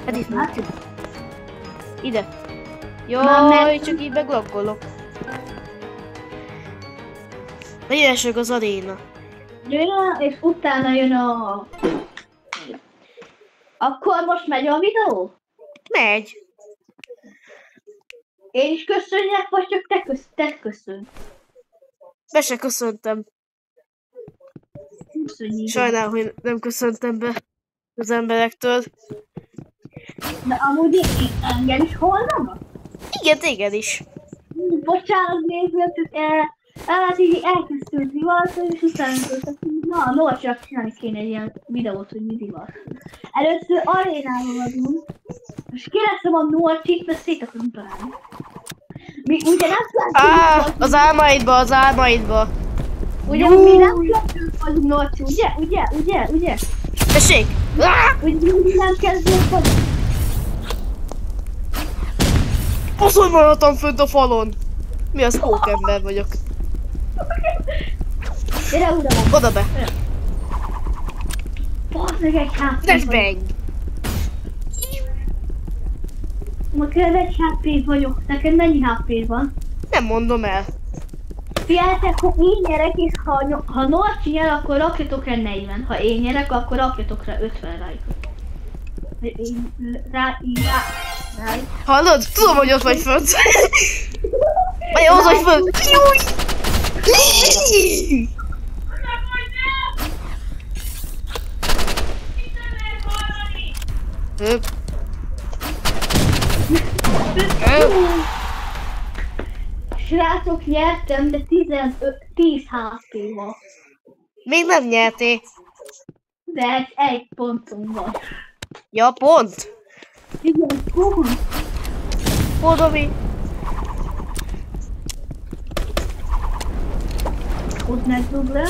Hát itt Hát, ide. Jaj, csak így meglogolok. Legyenek az aréna. jön, és utána jön a... Akkor most megy a videó? Megy. Én is köszönjek, vagy csak te köszönj? Be se köszöntem. Köszönjük. Sajnálom, hogy nem köszöntem be az emberektől. De amúgy engem is holnanak? Igen, téged is. Bocsánat, nézzük, hát így elkezdtünk divatni, és utána na, Norcsinak csinálni kéne egy ilyen videót, hogy mi divat. Először arénában vagyunk, és kérdeztem a Norcsit, mert szét akarunk találni. Mi ugye nem látjuk, Az álmaidba, az álmaidba. ugye mi nem kezdők vagyunk, Norcsi, ugye? Tessék! Ugye mi nem kezdők vagyunk. Az, hogy maradtam fönt a falon. Mi az pókember vagyok. Gyere oda van. Oda be. Bazd meg egy HP. Flashbang! Neked egy HP vagyok. Neked mennyi HP van? Nem mondom el. Figyeljetek, ha én nyerek, és ha Norcsi nyer, akkor rakjatok rá 40. Ha én nyerek, akkor rakjatok rá 50 lájkot. Rá. Hallod? Tudom, hogy ott vagy fönt. Vagy ott vagy fönt. Srácok, nyertem, de 10 HP van. Még nem nyertél. De egy pontom van. Ja, pont. Igen, pont. Oda mi? Ott megdob le.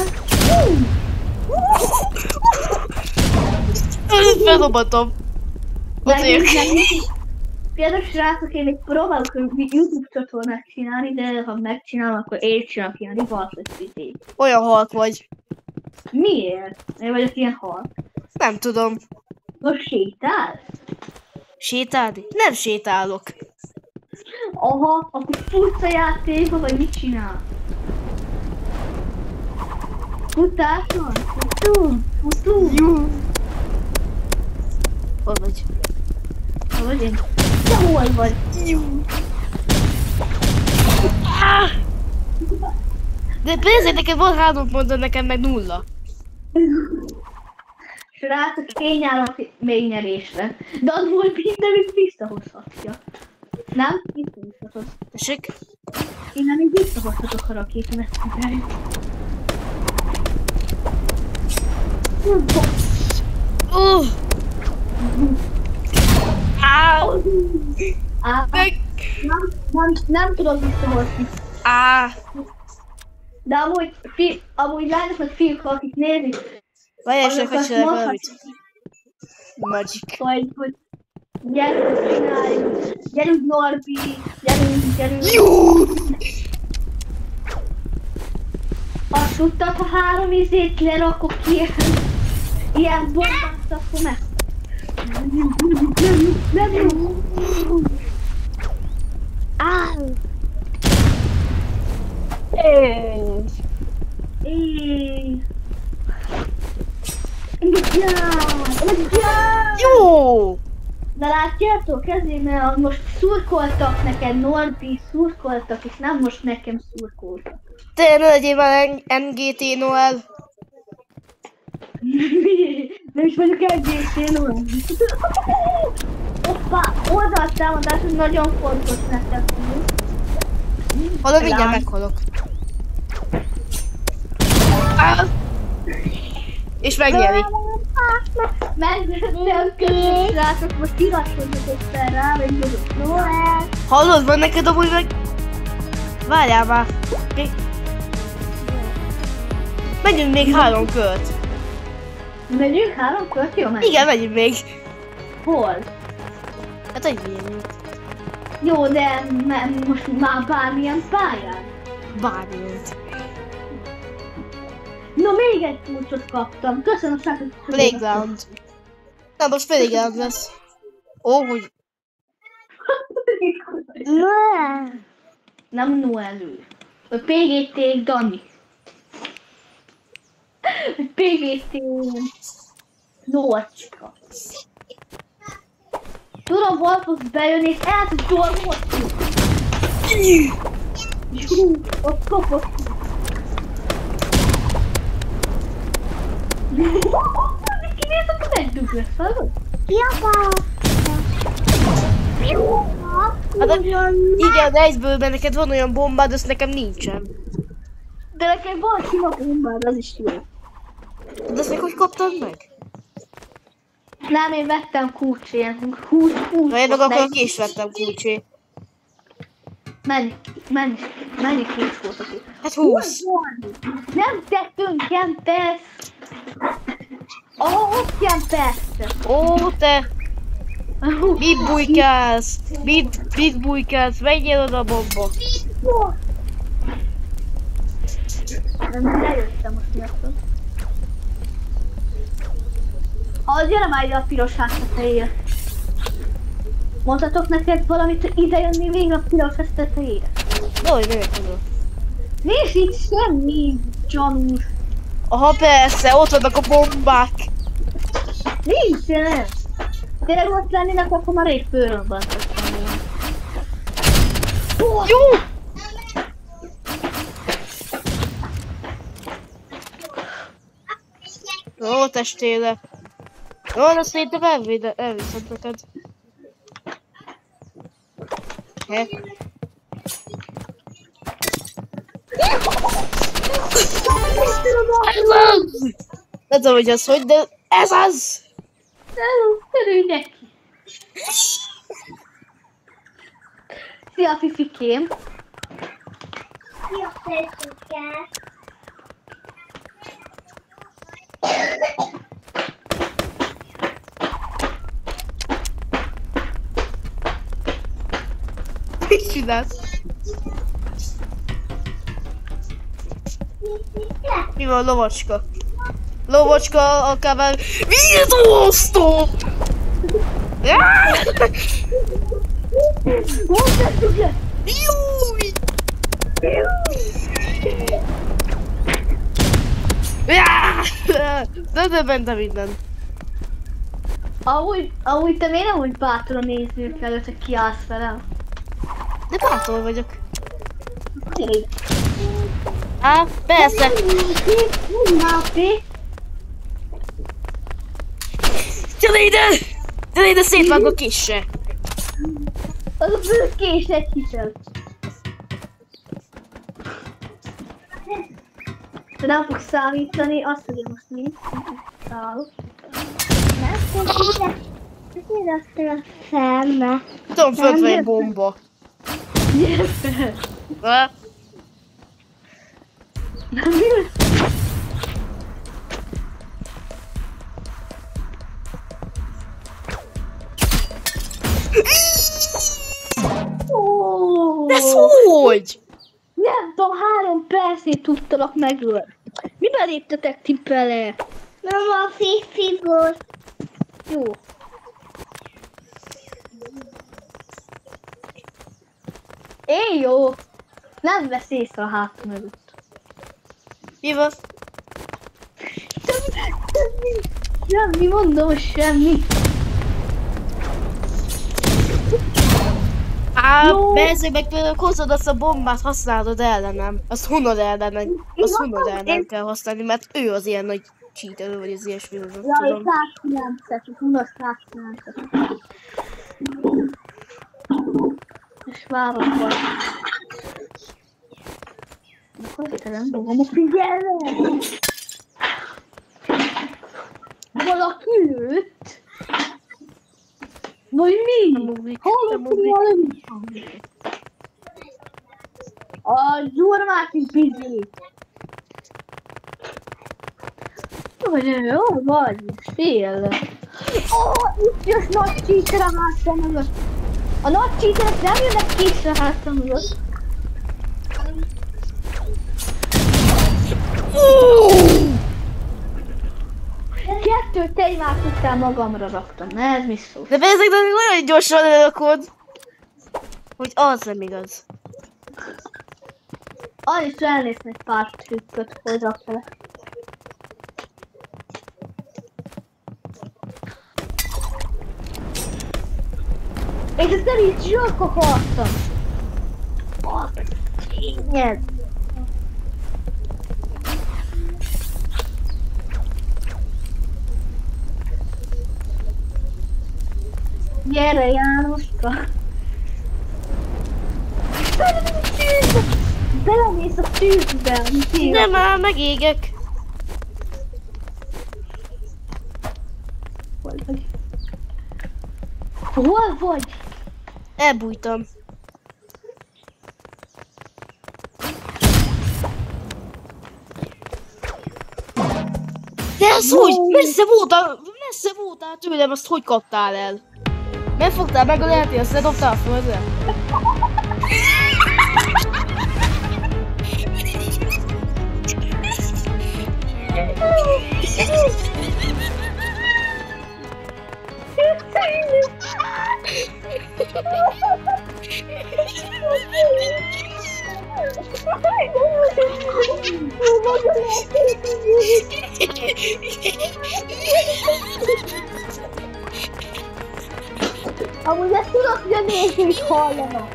Feldobhatom. Azért. Például srácok, én még próbálok YouTube csatornát csinálni, de ha megcsinálom, akkor én csinálok ilyen rivalszös videót. Olyan halk vagy. Miért? Én vagyok ilyen halk. Nem tudom. Most sétál? Sétálni? Nem sétálok. Aha, akkor futsz a játékba, vagy mit csinál? Futás van? Futunk. Jú. Hol vagy? Hol vagy én? Te hol vagy? Jú. De persze, neked van 3 pontod, nekem meg 0. Srácok, én állok még nyerésre. De az volt mindenütt visszahozhatja. Nem? Visszahozhatod. Tessék? Innen még visszahozhatok a rakétamesztikáit. Áú! Nem tudod visszahozni. De amúgy lányok meg fiúk, akik nézik, Várjál, és azokat csinálok mondhatják, valamit. Magic. hogy gyerünk, csináljuk, gyerünk Norbi, gyerünk. Jú! Azt tudtad, ha 3 izét lerakok ilyen bombát, akkor meg. Nem jó. Jó! De látjátok, ezért mert most szurkoltak neked, Norbi, szurkoltak, és nem most nekem szurkoltak. Te ne legyél már NGT Noel. Nem is vagyok egészén, Noel. Hoppá, oldaltámadás, hogy nagyon fontos neked. Hallod, mindjárt meghalok. És megnyeri. Megvettem közös, srácok, most iratkozzatok össze rá, vagy mondok Noel. Hallod, van neked amúgy meg... Várjál már. Megyünk még 3 kört. Megyünk 3 kört? Jó, meg. Igen, megyünk még. Hol? Hát egy milyen. Jó, de most már bármilyen pályán. Bármilyet. No, még egy kulcsot kaptam. Köszönöm, srácok. Playground. Na, most playground lesz. Ó, hogy... Nem Noelő. A PGT Dani. A PGT Nócska. Tudom, hol fogsz bejönni, és el tudsz dolgozni. Jú, ott kapott. Kinéztek a megdugőt, hallod? Hát, igen, egyből, mert neked van olyan bombád, azt nekem nincsen. De nekem van sima bombád, az is jó. De azt meg hogy kaptad meg? Nem, én vettem kulcsén. 20. Na, én meg akkor ki is vettem kulcsét. Mennyi kulcs volt aki? Hát 20. Nem tettünk kempesz. Ott kempesz. Ó, te! Mit bujkálsz? Mit bujkálsz? Menjél oda a bomba! Nem lejöttem most miattad. Gyere már ide a piros házat helyére. Mondhatok neked valamit, ide jönni végre a piros ház tetejére? Hogy miért tudod? Nincs itt semmi gyanús. Aha, persze, ott vannak a bombák! Nincs, nem. Tényleg ott lennének, akkor már egy főrömben tettem volna. Jó! Ó, testére! Jó, de szerintem elviszed neked. He? Ez az! Nem tudom, hogy az hogy, de ez az! Örülj neki! Szia, Fifikém! Szia, Fifike! Mit csinálsz? Mi van, lovacska? Lovacska, akár vízóztó! Mondjátok le! Júj! De bente minden. Amúgy te miért nem úgy bátor a nézők előtt, hogy kiállsz velem? De bátor vagyok. Á, persze. Gyere ide! Gyere ide, szétvágok kisse! Az a bőkés egy hitel. De nem fog számítani, azt mondja most mi. Szállok. Ide a szembe. Tudom, fönt van egy bomba. Ah, Nem mi? de hogy? Nem tudom, 3 percét tudtalak megölni. Miben léptetek ti bele? Nem a Fifi volt. Jó. Én jó. Nem vesz észre a hátam mögött. Mi van? Semmi, mondom, hogy semmi. Á, Jó. persze, meg például hozod azt a bombát, használod ellenem. Azt hunod ellenem. Azt hunod ellenem kell használni, mert ő az ilyen nagy cheater, vagy az ilyesmi, nem Jaj, tudom. 109-et, csak unos 109-et. És várok van. Akkor nem fogom a figyelmet. Valaki lőtt. Vagy mi? Hallottam valami? A gyurmák is bizony. Vagy jó vagy, fél. Itt jössz nagy cheater a hátam mögött. A nagy cheaterek nem jönnek készre a hátam mögött. kettőt egymás után magamra raktam, ne ez biztos. De ezek olyan gyorsan elrakod, hogy az nem igaz. Az is elnéztem egy pár trükköt, hogy rakta le. És ezt nem így zsarka akartam. Tényleg. Gyere, Jánoska! Belemész a tűzbe! Nem már, megégek. Hol vagy? Elbújtam. De ez hogy? Messze voltál tőlem, azt hogy kaptál el? Nem fogtál meg a lehetni, azt ledobtál a földre? Amúgy ezt tudok, hogy a nézők hallanak.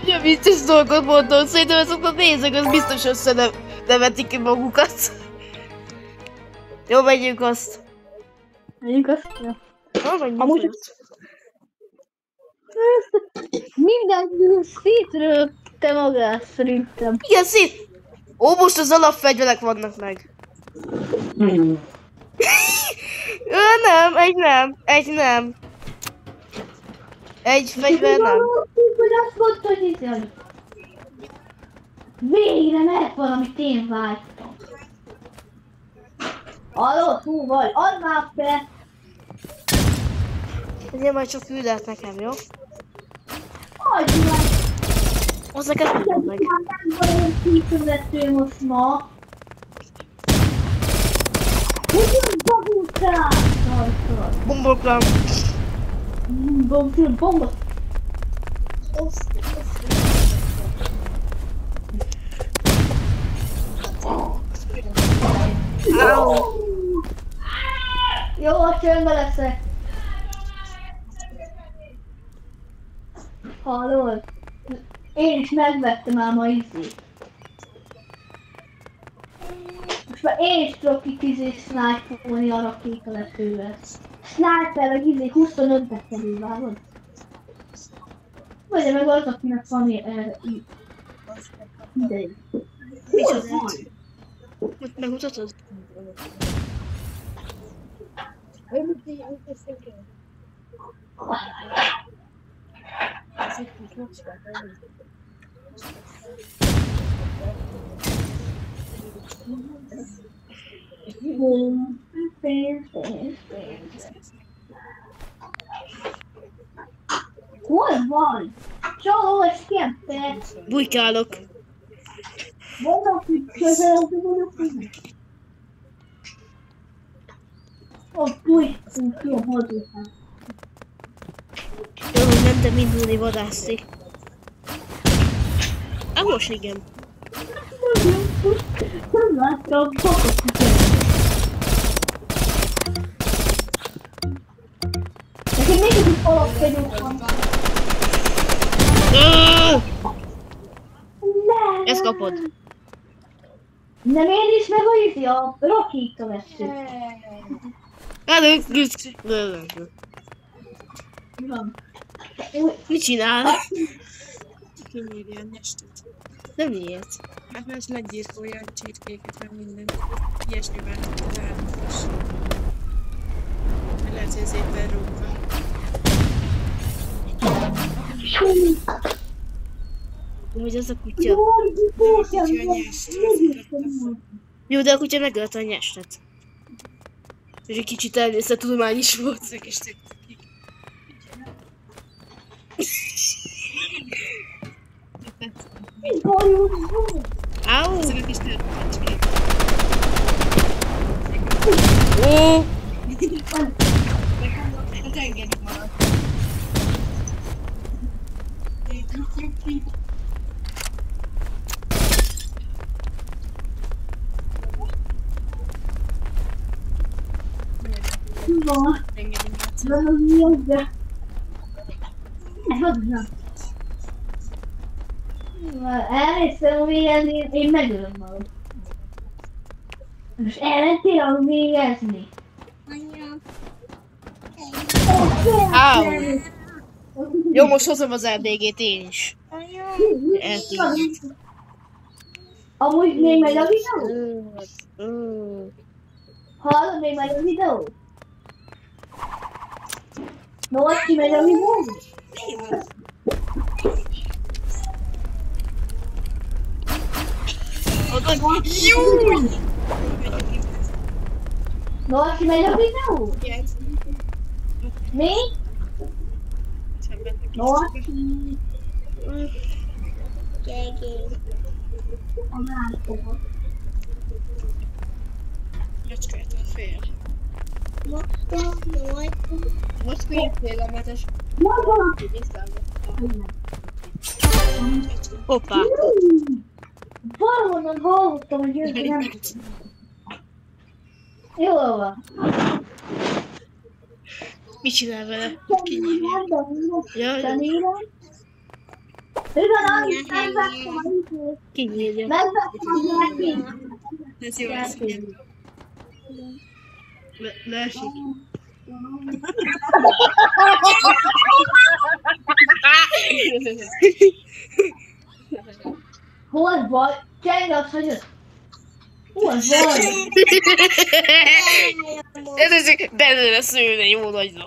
Ja, vicces dolgot mondtam, szerintem ezek a nézők, az biztos összenevetik ki magukat. Jó, menjünk azt. Menjünk azt? Jó, menjünk amúgy azt. Minden szétrögte magát, szerintem. Igen, szét! Ó, most az alapfegyverek vannak meg. Nem, egy nem. Egy fegyver nem. Hogy azt mondta, hogy izjön. Végre meg valamit én vágytam. Halló, túl vagy, add már be! Ezért majd csak küldett nekem, jó? Adj meg! Az neked küldöm meg. Nem vagyok kifizető most ma. Hogyan babultál? Bomboklám. Bomba. Jó, csöndbe leszek. Hallod? Én is megvettem ám a izét. Most már én is tudok itt sniperolni a rakétaletővel. Sniper, meg 25-be kerül, vágod? Vagy meg az, akinek van ideig. Mi az? Megmutatod? Hol van? Csaló, és kérte. Bujkálok. Vannak itt közel, hogy ott bújtunk ki a hozzá. Jó, hogy nem te indulni vadászni. Most igen. Nem láttam, kapott nekem még egy alapfegyők van. Nem! Ezt kapod. Nem én is meg a izi, a rakéta vesző. Mit csinál? Kinyírja a nyestet. Nem miért? Hát mert legyírkolja a csirkéket, meg minden. Ilyesmivel az állat is. Lehet, hogy ez éppen róka. Hogy az a kutya. Jó, de a kutya megölte a nyestet. És egy kicsit elnézte tudomány is volt. Ezek is tök tök. Áú! Ezek is tök tök. Ó, Hát engedik magad. Van. Engedik magad. Nem az mi az, de... Ez hozzá. Elhiszem, hogy én megölöm magam. Most elmentél a végezni? Anya. Áú. Jó, most hozom az RDG-t én is. Anya. Amúgy még megy a videó? Hallod, még megy a videó? No, ott ki megy a videó? Júj! No, ott ki megy a videó? Mi? No, ott ki... A másikon. Macskától fél. Most Most fél a metes. Mondom! Hoppá. Valahonnan hallottam, hogy ők nem... Jól van. Mit csinál vele? Kinyírja. Ja, kinyírja. Ez jó lesz, ugye? Leesik. Hol vagy? Cseng azt, hogy jött. Hol vagy? Ez belőle szőne, jó nagyra.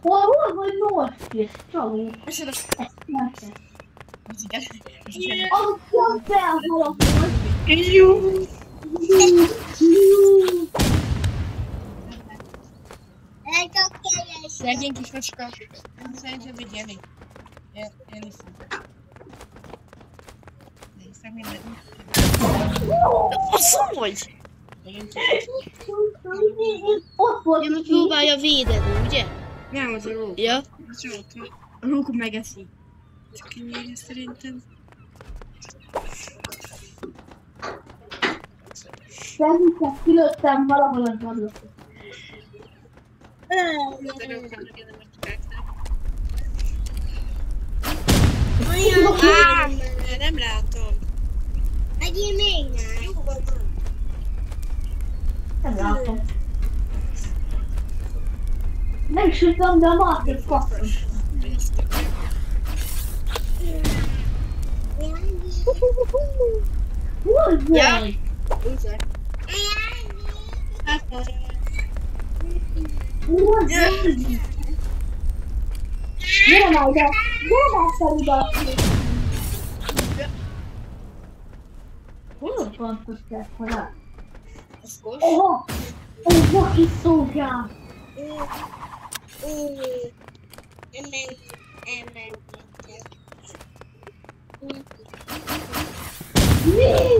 Hol vagy most is? Csavó. És ez Ezt megszed. az igen. Az pont felhalapod. Jó. Szegény kis macska. Szerintem vigyél. Én iszom. Nézzem mindent. Faszom vagy? Ott volt Ja, ki. próbálja védeni, ugye? Nem az a róka. Ja. Az róka. A róka megeszi. Csak kinyírja szerintem. Szerintem kilőttem valahol az adott. A rókának én nem megcsináltam. Nem látom. Egy még nem. Jó van. Nem látom. Nem sütöm, de a másik kapom. Hol Ja. vagy? Úzak. Hát, Hol vagy? Gyere már ide! Gyere már fel ide! Hol van tudtál hozzá? az kos. Oha! Oha, kis szókám! Mi?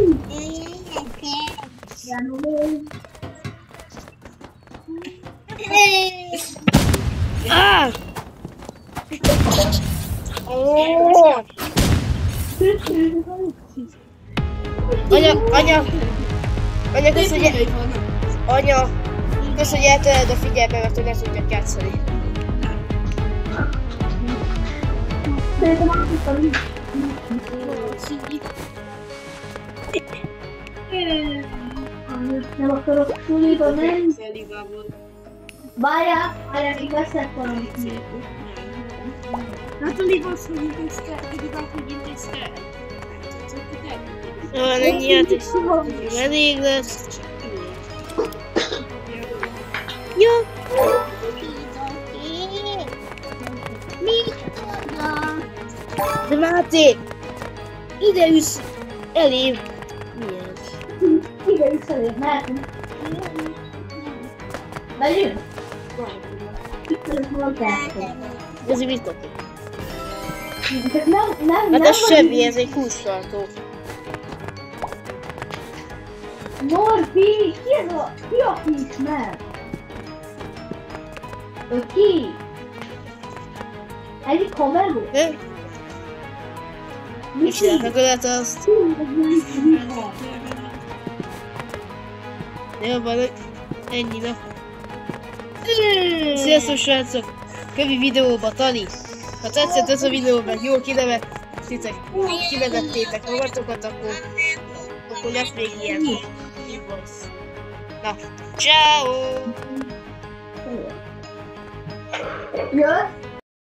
Janulé! Ah! Oh! Anya, kösz, hogy anya, kösz, hogy eltöled a figyelmemet, hogy ne tudjak játszani. Szerintem átadtam is. Nem akarok suliba menni. Várjál, így veszek valamit még. Hát a libasz, hogy intézte, a libasz, hogy intézte. Jó, ennyi játék. Elég lesz. Jó. De Máté, ide üssz elém. Mi ez? Ide is elég, mehetünk. Megyünk? Ez mit kapja? Nem, Hát ez semmi, ez egy hústartó. Norbi, ki ez a... Ki aki ismer? Ő ki? Egyik haver volt? Mit csináltak ölet azt? Jó, van, ennyi, na. Sziasztok, srácok! Kövi videóba, Tani! Ha tetszett ez a videó, meg jól kivezettétek magatokat, akkor lesz még ilyen. Na, ciao! Jössz?